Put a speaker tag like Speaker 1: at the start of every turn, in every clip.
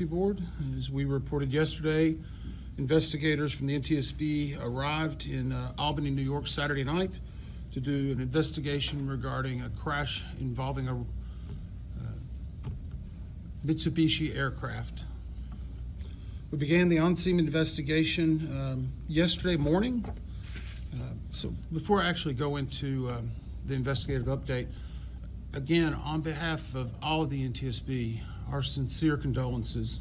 Speaker 1: Board. As we reported yesterday, investigators from the NTSB arrived in Albany, New York Saturday night to do an investigation regarding a crash involving a Mitsubishi aircraft. We began the on-scene investigation yesterday morning. So before I actually go into the investigative update, again, on behalf of all of the NTSB, our sincere condolences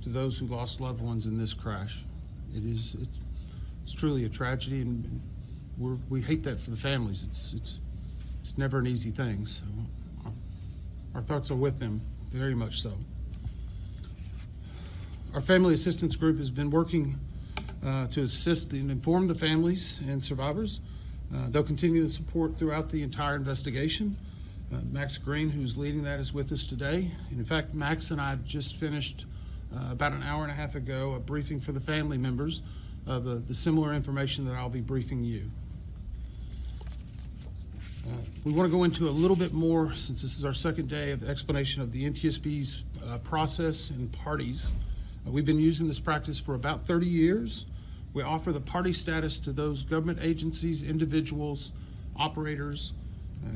Speaker 1: to those who lost loved ones in this crash. It's truly a tragedy, and we hate that for the families. It's never an easy thing. So our thoughts are with them, very much so. Our family assistance group has been working to assist and inform the families and survivors. They'll continue the support throughout the entire investigation. Max Green, who's leading that, is with us today. And in fact, Max and I have just finished about an hour and a half ago a briefing for the family members of the similar information that I'll be briefing you. We want to go into a little bit more, since this is our second day of the explanation of the NTSB's process and parties. We've been using this practice for about 30 years. We offer the party status to those government agencies, individuals, operators,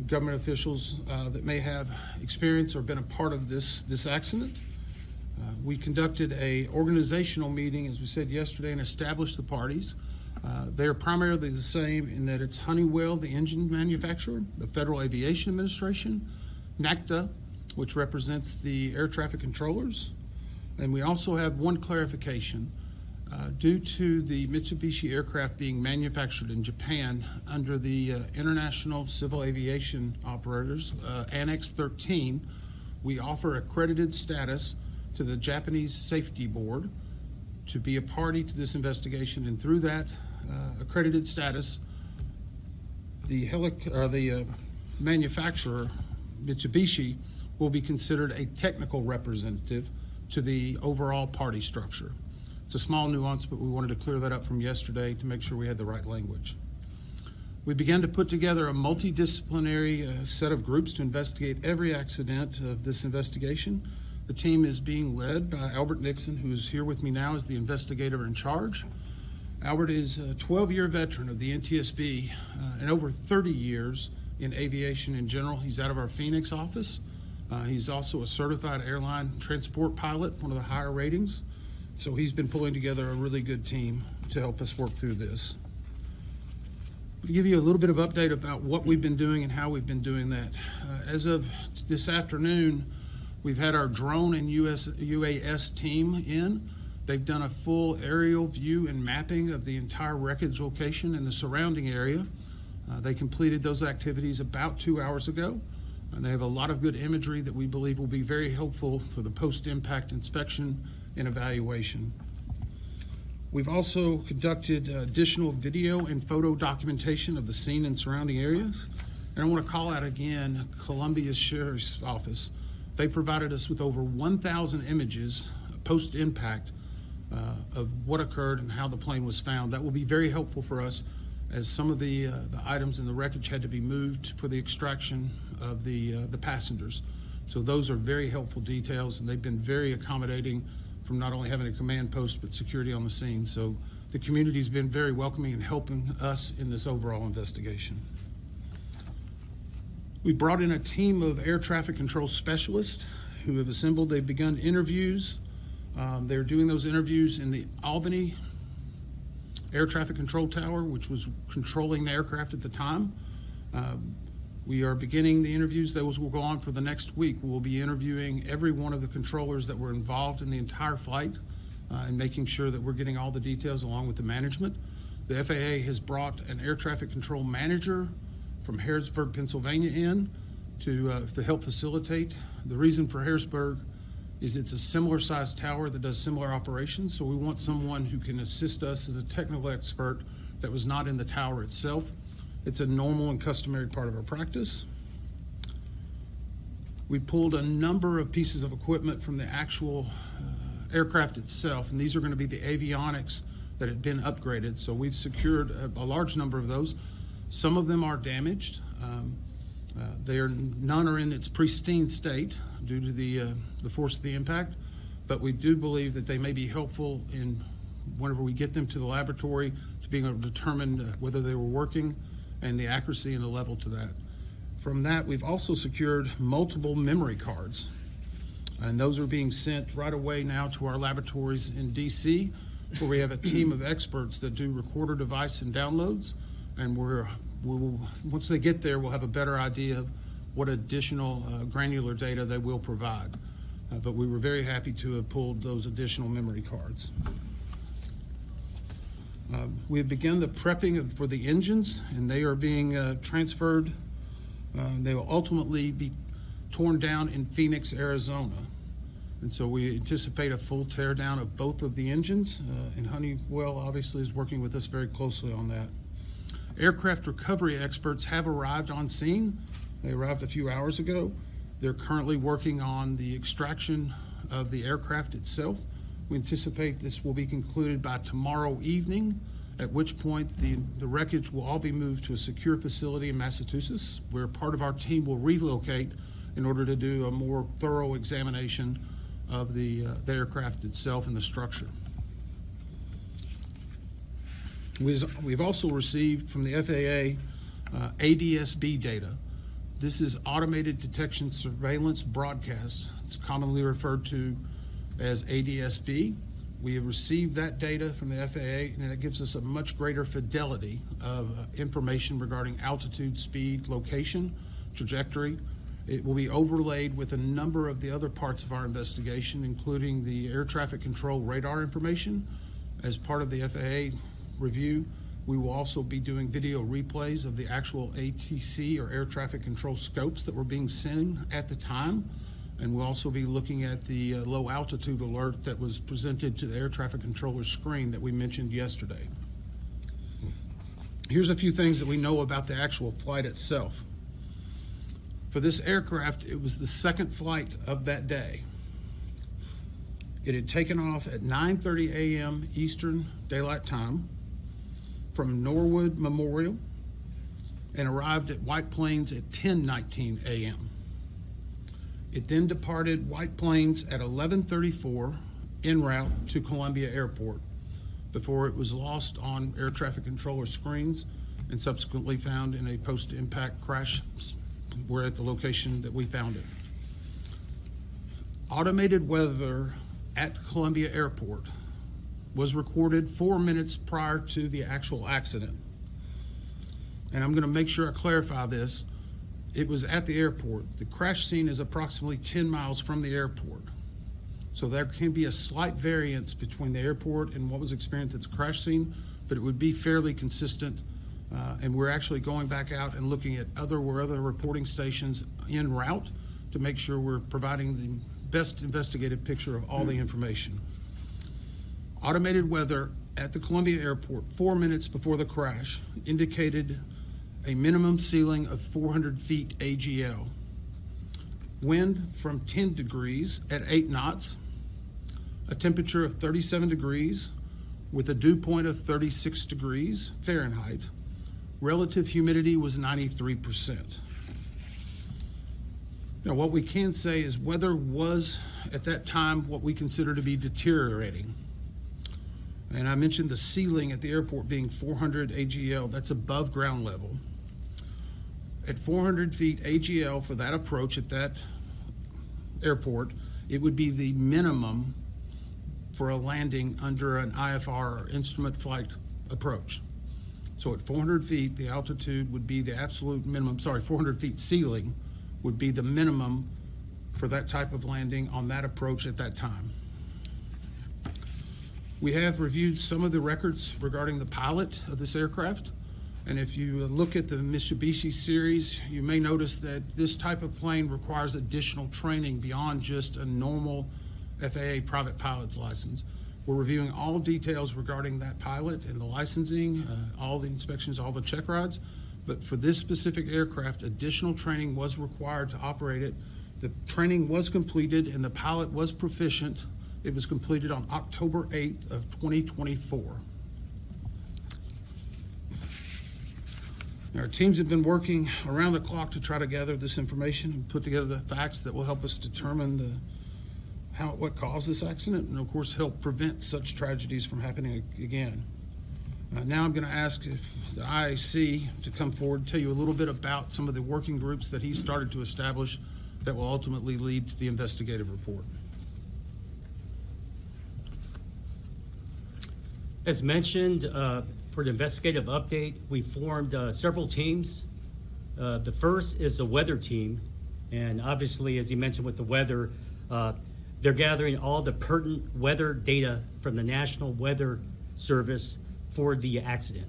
Speaker 1: government officials that may have experience or been a part of this accident. We conducted a organizational meeting, as we said yesterday, and established the parties. They are primarily the same in that it's Honeywell, the engine manufacturer, the Federal Aviation Administration, NACTA, which represents the air traffic controllers, and we also have one clarification. Due to the Mitsubishi aircraft being manufactured in Japan under the International Civil Aviation Operators, Annex 13, we offer accredited status to the Japanese Safety Board to be a party to this investigation, and through that accredited status, the manufacturer, Mitsubishi, will be considered a technical representative to the overall party structure. It's a small nuance, but we wanted to clear that up from yesterday to make sure we had the right language. We began to put together a multidisciplinary set of groups to investigate every accident of this investigation. The team is being led by Albert Nixon, who is here with me now as the investigator in charge. Albert is a 12-year veteran of the NTSB and over 30 years in aviation in general. He's out of our Phoenix office. He's also a certified airline transport pilot, one of the higher ratings. So he's been pulling together a really good team to help us work through this. To give you a little bit of update about what we've been doing and how we've been doing that. As of this afternoon, we've had our drone and UAS team in. They've done a full aerial view and mapping of the entire wreckage location and the surrounding area. They completed those activities about 2 hours ago. And they have a lot of good imagery that we believe will be very helpful for the post-impact inspection and evaluation. We've also conducted additional video and photo documentation of the scene and surrounding areas. And I want to call out again Columbia Sheriff's Office. They provided us with over 1,000 images post-impact of what occurred and how the plane was found. That will be very helpful for us, as some of the items in the wreckage had to be moved for the extraction of the passengers. So those are very helpful details, and they've been very accommodating from not only having a command post, but security on the scene. So the community's been very welcoming and helping us in this overall investigation. We brought in a team of air traffic control specialists who have assembled. They've begun interviews. They're doing those interviews in the Albany Air Traffic Control Tower, which was controlling the aircraft at the time. We are beginning the interviews. Those will go on for the next week. We'll be interviewing every one of the controllers that were involved in the entire flight and making sure that we're getting all the details along with the management. The FAA has brought an air traffic control manager from Harrisburg, Pennsylvania in to help facilitate. The reason for Harrisburg is it's a similar sized tower that does similar operations, so we want someone who can assist us as a technical expert that was not in the tower itself. It's a normal and customary part of our practice. We pulled a number of pieces of equipment from the actual aircraft itself, and these are going to be the avionics that had been upgraded. So we've secured a large number of those. Some of them are damaged. None are in its pristine state due to the force of the impact. but we do believe that they may be helpful in whenever we get them to the laboratory to being able to determine whether they were working and the accuracy and the level to that. From that, we've also secured multiple memory cards, and those are being sent right away now to our laboratories in DC, where we have a team of experts that do recorder device and downloads, and once they get there, we'll have a better idea of what additional granular data they will provide. But we were very happy to have pulled those additional memory cards. We have begun the prepping for the engines, and they are being transferred. They will ultimately be torn down in Phoenix, Arizona. And so we anticipate a full tear down of both of the engines, and Honeywell obviously is working with us very closely on that. Aircraft recovery experts have arrived on scene. They arrived a few hours ago. They're currently working on the extraction of the aircraft itself. We anticipate this will be concluded by tomorrow evening, at which point the wreckage will all be moved to a secure facility in Massachusetts, where part of our team will relocate in order to do a more thorough examination of the aircraft itself and the structure. We've also received from the FAA ADSB data. This is Automated Detection Surveillance Broadcast. It's commonly referred to as ADSB. We have received that data from the FAA, and it gives us a much greater fidelity of information regarding altitude, speed, location, trajectory. It will be overlaid with a number of the other parts of our investigation, including the air traffic control radar information. As part of the FAA review, we will also be doing video replays of the actual ATC, or air traffic control scopes, that were being seen at the time. And we'll also be looking at the low altitude alert that was presented to the air traffic controller screen that we mentioned yesterday. Here's a few things that we know about the actual flight itself. For this aircraft, it was the second flight of that day. It had taken off at 9:30 a.m. Eastern Daylight Time from Norwood Memorial and arrived at White Plains at 10:19 a.m. It then departed White Plains at 11:34 en route to Columbia Airport before it was lost on air traffic controller screens and subsequently found in a post-impact crash. We're at the location that we found it. Automated weather at Columbia Airport was recorded 4 minutes prior to the actual accident. And I'm going to make sure I clarify this. It was at the airport. The crash scene is approximately 10 miles from the airport. So there can be a slight variance between the airport and what was experienced at the crash scene, but it would be fairly consistent. And we're actually going back out and looking at other reporting stations en route to make sure we're providing the best investigative picture of all the information. Automated weather at the Columbia Airport 4 minutes before the crash indicated a minimum ceiling of 400 feet AGL, wind from 10 degrees at 8 knots, a temperature of 37 degrees with a dew point of 36 degrees Fahrenheit. Relative humidity was 93%. Now, what we can say is weather was, at that time, what we consider to be deteriorating. And I mentioned the ceiling at the airport being 400 AGL. That's above ground level. At 400 feet AGL for that approach at that airport, it would be the minimum for a landing under an IFR, or instrument flight approach. So at 400 feet, the altitude would be the absolute minimum, 400 feet ceiling would be the minimum for that type of landing on that approach at that time. We have reviewed some of the records regarding the pilot of this aircraft. And if you look at the Mitsubishi series, you may notice that this type of plane requires additional training beyond just a normal FAA private pilot's license. We're reviewing all details regarding that pilot and the licensing, all the inspections, all the check rides. But for this specific aircraft, additional training was required to operate it. The training was completed and the pilot was proficient. It was completed on October 8th of 2024. Our teams have been working around the clock to try to gather this information and put together the facts that will help us determine what caused this accident, and of course help prevent such tragedies from happening again. Now I'm going to ask the IAC to come forward and tell you a little bit about some of the working groups that he started to establish that will ultimately lead to the investigative report.
Speaker 2: As mentioned, for the investigative update, we formed several teams. The first is a weather team, and obviously, as you mentioned with the weather, they're gathering all the pertinent weather data from the National Weather Service for the accident.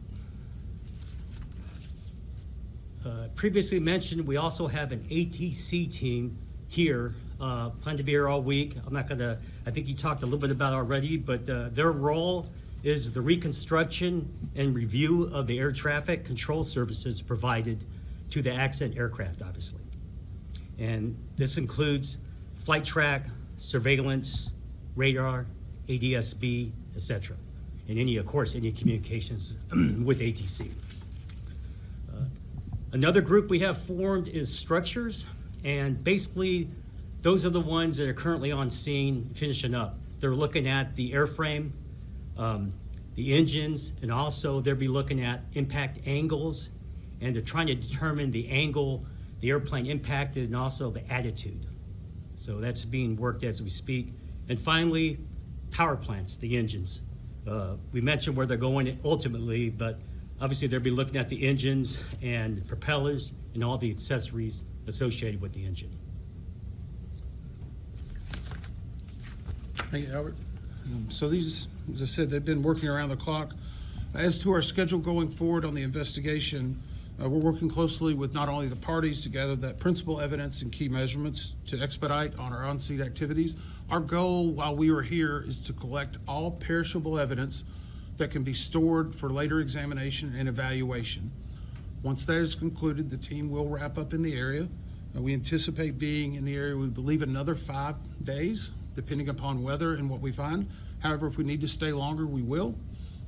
Speaker 2: Previously mentioned, we also have an ATC team here, plan to be here all week. I think you talked a little bit about it already, but their role is the reconstruction and review of the air traffic control services provided to the accident aircraft, obviously. And this includes flight track, surveillance, radar, ADSB, etc. And any communications with ATC. Another group we have formed is structures, and basically those are the ones that are currently on scene finishing up. They're looking at the airframe, the engines, and also they'll be looking at impact angles, and they're trying to determine the angle the airplane impacted and also the attitude. So that's being worked as we speak. And finally, power plants, the engines. We mentioned where they're going ultimately, but obviously they'll be looking at the engines and propellers and all the accessories associated with the engine.
Speaker 1: Thank you, Albert. So these, as I said, they've been working around the clock. As to our schedule going forward on the investigation, we're working closely with not only the parties to gather that principal evidence and key measurements to expedite on our on-scene activities. Our goal while we are here is to collect all perishable evidence that can be stored for later examination and evaluation. Once that is concluded, the team will wrap up in the area. We anticipate being in the area, we believe, another 5 days, depending upon weather and what we find. However, if we need to stay longer, we will.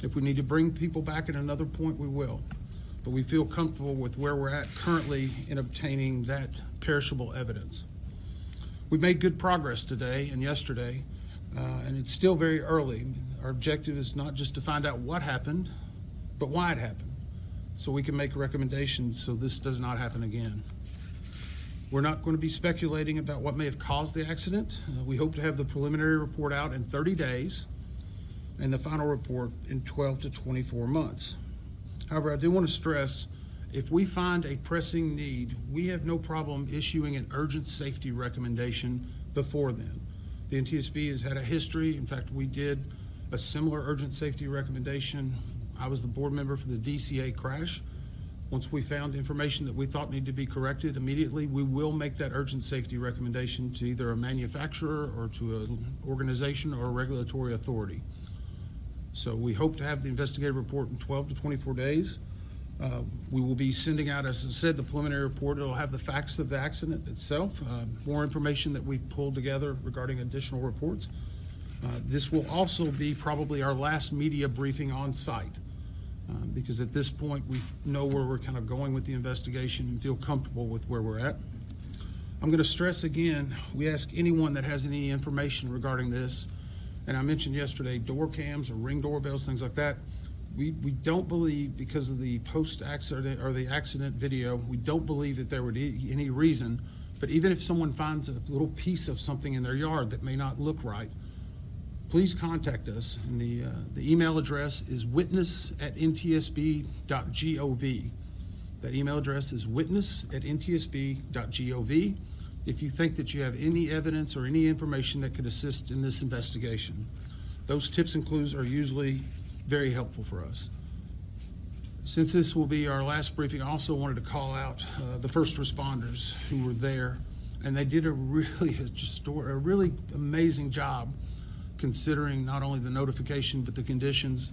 Speaker 1: If we need to bring people back at another point, we will. But we feel comfortable with where we're at currently in obtaining that perishable evidence. We've made good progress today and yesterday, and it's still very early. Our objective is not just to find out what happened, but why it happened, so we can make recommendations so this does not happen again. We're not going to be speculating about what may have caused the accident. We hope to have the preliminary report out in 30 days and the final report in 12 to 24 months. However, I do want to stress, if we find a pressing need, we have no problem issuing an urgent safety recommendation before then. The NTSB has had a history. In fact, we did a similar urgent safety recommendation. I was the board member for the DCA crash. Once we found information that we thought needed to be corrected immediately, we will make that urgent safety recommendation to either a manufacturer or to an organization or a regulatory authority. So we hope to have the investigative report in 12 to 24 days. We will be sending out, as I said, the preliminary report. It'll have the facts of the accident itself, more information that we've pulled together regarding additional reports. This will also be probably our last media briefing on site, because at this point we know where we're kind of going with the investigation and feel comfortable with where we're at. I'm going to stress again, we ask anyone that has any information regarding this, and I mentioned yesterday door cams or ring doorbells, things like that. We don't believe, because of the post-accident or the accident video, we don't believe that there would be any reason, but even if someone finds a little piece of something in their yard that may not look right, please contact us. And the email address is witness@ntsb.gov. That email address is witness@ntsb.gov. if you think that you have any evidence or any information that could assist in this investigation. Those tips and clues are usually very helpful for us. Since this will be our last briefing, I also wanted to call out the first responders who were there, and they did a really amazing job considering not only the notification but the conditions.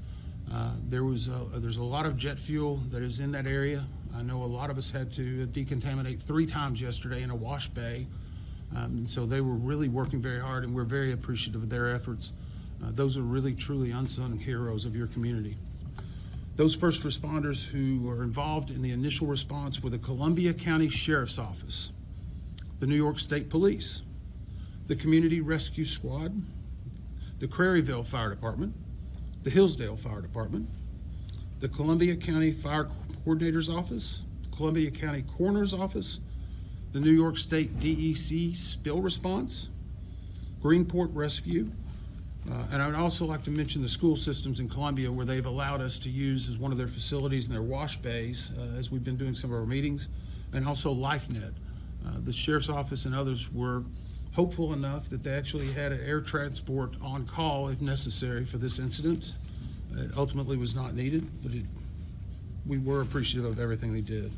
Speaker 1: There's a lot of jet fuel that is in that area. I know a lot of us had to decontaminate 3 times yesterday in a wash bay, and so they were really working very hard, and we're very appreciative of their efforts. Those are really truly unsung heroes of your community. Those first responders who were involved in the initial response were the Columbia County Sheriff's Office, the New York State Police, the Community Rescue Squad, the Craryville Fire Department, the Hillsdale Fire Department, the Columbia County Fire Coordinator's Office, Columbia County Coroner's Office, the New York State DEC Spill Response, Greenport Rescue, and I would also like to mention the school systems in Columbia where they've allowed us to use as one of their facilities in their wash bays as we've been doing some of our meetings, and also LifeNet. The Sheriff's Office and others were hopeful enough that they actually had an air transport on call if necessary for this incident. It ultimately was not needed, but we were appreciative of everything they did.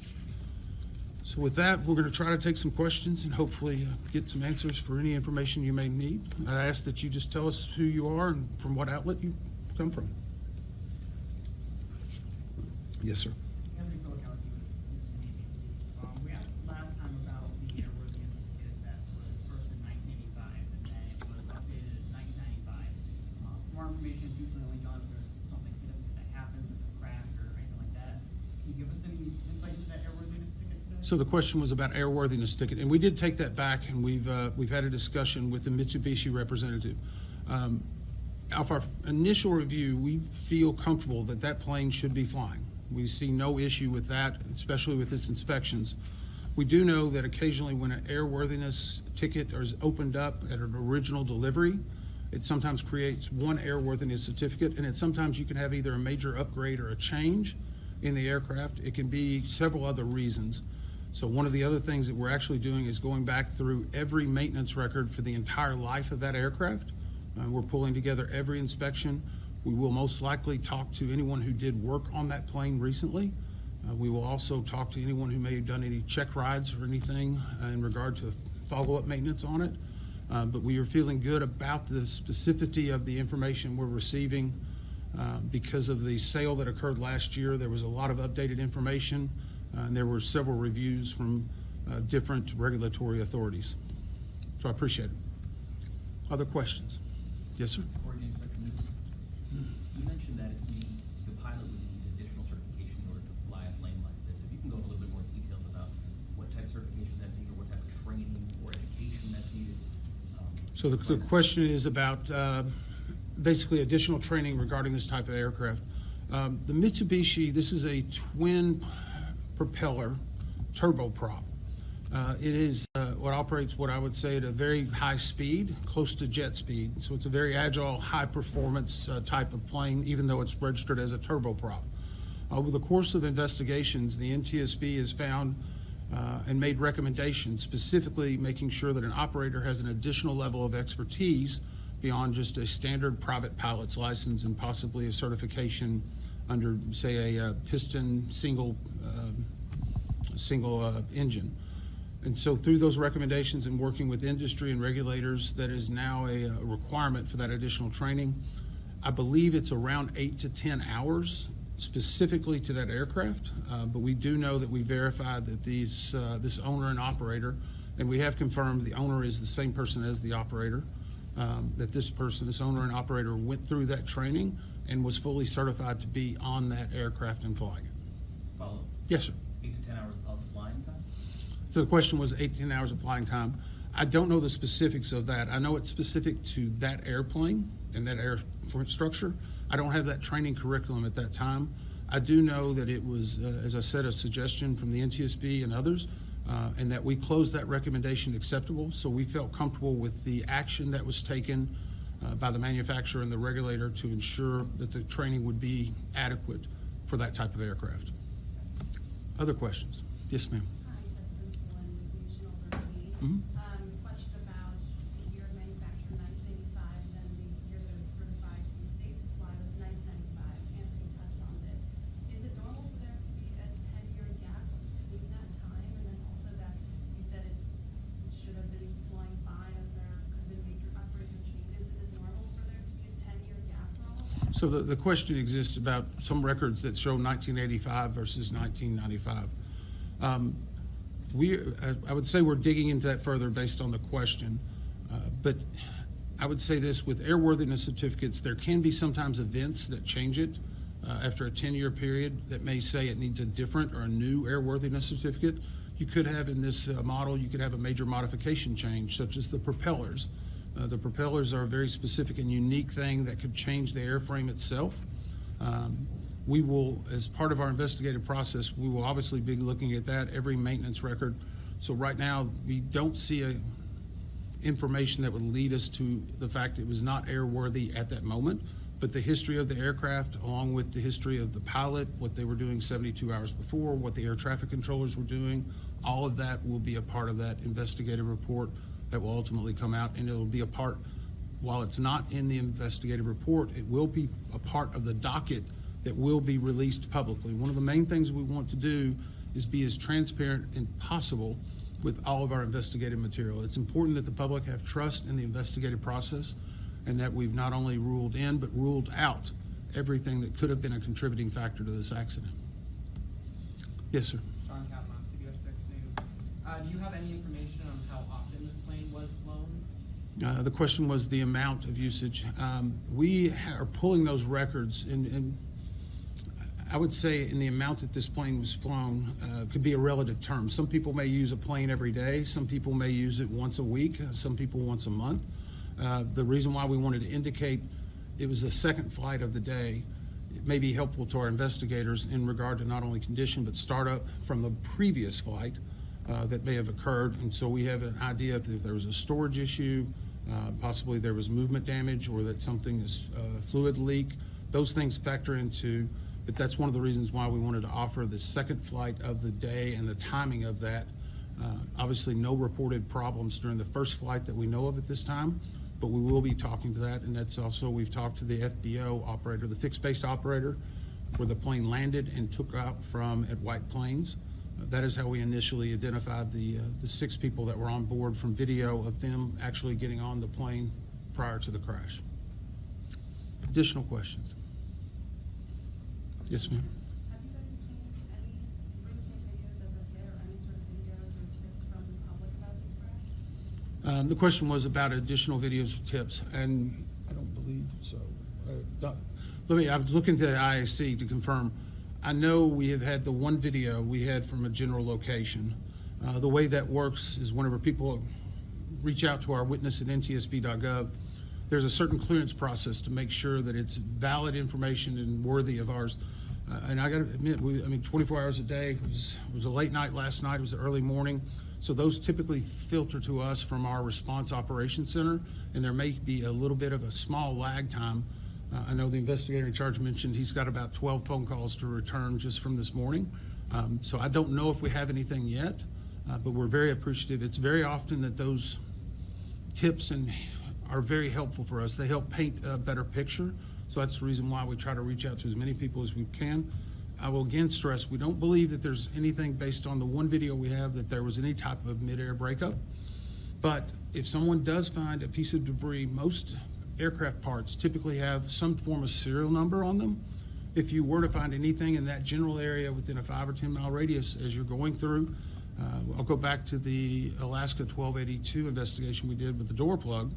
Speaker 1: So with that, we're going to try to take some questions and hopefully get some answers for any information you may need. I ask that you just tell us who you are and from what outlet you come from. Yes, sir.
Speaker 3: We asked last time about the airworthiness ticket that was first in 1985 and then it was updated in 1995. More information is usually only done if there's something significant that happens, if a crash or anything like that. Can you give us any insight into that airworthiness ticket today?
Speaker 1: So the question was about airworthiness ticket, and we did take that back, and we've had a discussion with the Mitsubishi representative. Off our initial review, we feel comfortable that that plane should be flying. We see no issue with that, especially with its inspections. We do know that occasionally when an airworthiness ticket is opened up at an original delivery, it sometimes creates one airworthiness certificate, and sometimes you can have either a major upgrade or a change in the aircraft. It can be several other reasons. So one of the other things that we're actually doing is going back through every maintenance record for the entire life of that aircraft. We're pulling together every inspection. We will most likely talk to anyone who did work on that plane recently. We will also talk to anyone who may have done any check rides or anything in regard to follow-up maintenance on it. But we are feeling good about the specificity of the information we're receiving. Because of the sale that occurred last year, there was a lot of updated information, and there were several reviews from different regulatory authorities. So I appreciate it. Other questions? Yes, sir?
Speaker 4: You mentioned that the pilot would need additional certification in order to fly a plane like this. If you can go into a little bit more details about what type of certification that's needed, or what type of training or education that's needed.
Speaker 1: So the question is about basically additional training regarding this type of aircraft. The Mitsubishi, this is a twin propeller turboprop. It is what operates what I would say at a very high speed, close to jet speed. So it's a very agile, high performance type of plane, even though it's registered as a turboprop. Over the course of investigations, the NTSB has found and made recommendations, specifically making sure that an operator has an additional level of expertise beyond just a standard private pilot's license and possibly a certification under, say, a piston single engine. And so through those recommendations and working with industry and regulators, that is now a requirement for that additional training. I believe it's around 8 to 10 hours specifically to that aircraft, but we do know that we verified that this owner and operator, and we have confirmed the owner is the same person as the operator, that this owner and operator went through that training and was fully certified to be on that aircraft and flying it.
Speaker 4: Follow?
Speaker 1: Yes, sir.
Speaker 4: 8 to 10 hours of flying time?
Speaker 1: So the question was 8 to 10 hours of flying time. I don't know the specifics of that. I know it's specific to that airplane and that air structure. I don't have that training curriculum at that time. I do know that it was, as I said, a suggestion from the NTSB and others, and that we closed that recommendation acceptable. So we felt comfortable with the action that was taken by the manufacturer and the regulator to ensure that the training would be adequate for that type of aircraft. Other questions? Yes, ma'am. Mm-hmm.
Speaker 5: Question about the year of manufacture, 1985, and then the year that it was certified to be safe to fly was 1995. Anthony touched on this. Is it normal for there to be a 10-year gap between that time, and then also that you said it should have been flying fine and there could have been major upgrades or changes? Is it normal for there to be a 10-year gap for all of that?
Speaker 1: So the question exists about some records that show 1985 versus 1995. I would say we're digging into that further based on the question, but I would say this, with airworthiness certificates, there can be sometimes events that change it after a 10-year period that may say it needs a different or a new airworthiness certificate. You could have in this model, you could have a major modification change, such as the propellers. The propellers are a very specific and unique thing that could change the airframe itself. We will, as part of our investigative process, we will obviously be looking at that, every maintenance record. So right now, we don't see information that would lead us to the fact it was not airworthy at that moment, but the history of the aircraft, along with the history of the pilot, what they were doing 72 hours before, what the air traffic controllers were doing, all of that will be a part of that investigative report that will ultimately come out, and it'll be a part, while it's not in the investigative report, it will be a part of the docket that will be released publicly. One of the main things we want to do is be as transparent as possible with all of our investigative material. It's important that the public have trust in the investigative process, and that we've not only ruled in, but ruled out everything that could have been a contributing factor to this accident. Yes, sir.
Speaker 3: Sean Kavanaugh, CBS 6 News. Do you have any information on how often this plane was flown?
Speaker 1: The question was the amount of usage. We are pulling those records, and I would say in the amount that this plane was flown could be a relative term. Some people may use a plane every day. Some people may use it once a week. Some people once a month. The reason why we wanted to indicate it was the second flight of the day, it may be helpful to our investigators in regard to not only condition, but startup from the previous flight that may have occurred. And so we have an idea if there was a storage issue, possibly there was movement damage, or that something is fluid leak. Those things factor into, but that's one of the reasons why we wanted to offer the second flight of the day and the timing of that. Obviously, no reported problems during the first flight that we know of at this time, but we will be talking to that, and that's also, we've talked to the FBO operator, the fixed-base operator, where the plane landed and took out from at White Plains. That is how we initially identified the 6 people that were on board from video of them actually getting on the plane prior to the crash. Additional questions? Yes, ma'am.
Speaker 5: Have you guys obtained any screenshot videos as of yet, or any sort of videos or tips from the public about this crash?
Speaker 1: The question was about additional videos or tips, and I don't believe so. I was looking to the IAC to confirm. I know we have had the one video we had from a general location. The way that works is whenever people reach out to our witness at ntsb.gov, there's a certain clearance process to make sure that it's valid information and worthy of ours. And I got to admit, 24 hours a day. It was a late night last night. It was the early morning. So those typically filter to us from our response operations center, and there may be a little bit of a small lag time. I know the investigator in charge mentioned he's got about 12 phone calls to return just from this morning. So I don't know if we have anything yet, but we're very appreciative. It's very often that those tips are very helpful for us. They help paint a better picture. So that's the reason why we try to reach out to as many people as we can. I will again stress, we don't believe that there's anything based on the one video we have that there was any type of mid-air breakup. But if someone does find a piece of debris, most aircraft parts typically have some form of serial number on them. If you were to find anything in that general area within a 5 or 10 mile radius as you're going through, I'll go back to the Alaska 1282 investigation we did with the door plug.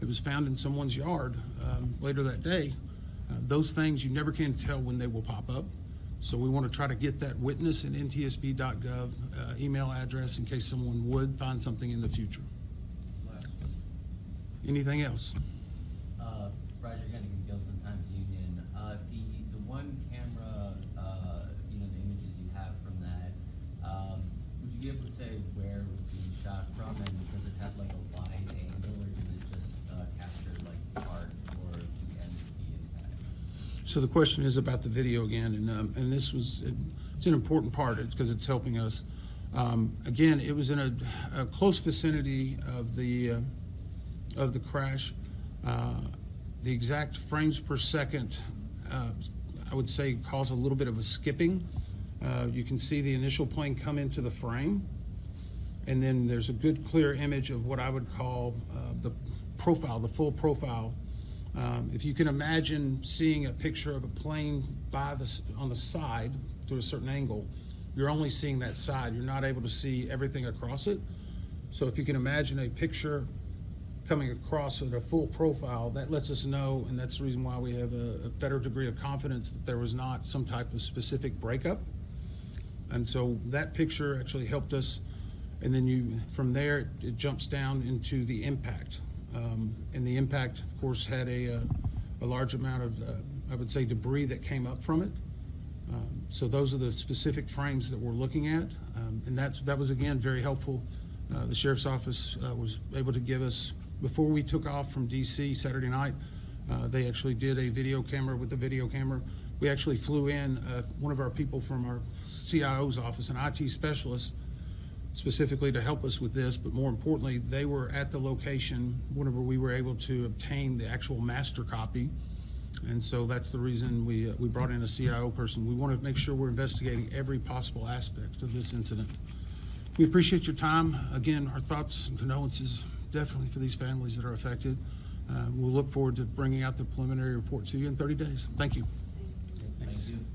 Speaker 1: It was found in someone's yard later that day. Those things, you never can tell when they will pop up. So we want to try to get that witness in ntsb.gov email address in case someone would find something in the future. Anything else?
Speaker 6: Roger Hennigan, Gilson Times Union. The one camera, the images you have from that, would you be able to say where it was being shot from, and does it have like a wide angle, or does it just capture like part or the end of the impact?
Speaker 1: So the question is about the video again, and this was, it's an important part because it's helping us. Again, it was in a close vicinity of the crash. The exact frames per second, I would say, cause a little bit of a skipping. You can see the initial plane come into the frame, and then there's a good clear image of what I would call the profile, the full profile. If you can imagine seeing a picture of a plane on the side through a certain angle, you're only seeing that side. You're not able to see everything across it. So if you can imagine a picture coming across at a full profile, that lets us know, and that's the reason why we have a better degree of confidence that there was not some type of specific breakup. And so that picture actually helped us. And then from there, it jumps down into the impact. And the impact, of course, had a large amount of, I would say, debris that came up from it. So those are the specific frames that we're looking at. And that was, again, very helpful. The Sheriff's Office was able to give us, before we took off from DC Saturday night, they actually did a video camera with the video camera. We actually flew in one of our people from our CIO's office, an IT specialist, specifically to help us with this, but more importantly, they were at the location whenever we were able to obtain the actual master copy. And so that's the reason we brought in a CIO person. We want to make sure we're investigating every possible aspect of this incident. We appreciate your time. Again, our thoughts and condolences definitely for these families that are affected. We'll look forward to bringing out the preliminary report to you in 30 days. Thank you.
Speaker 6: Thank you.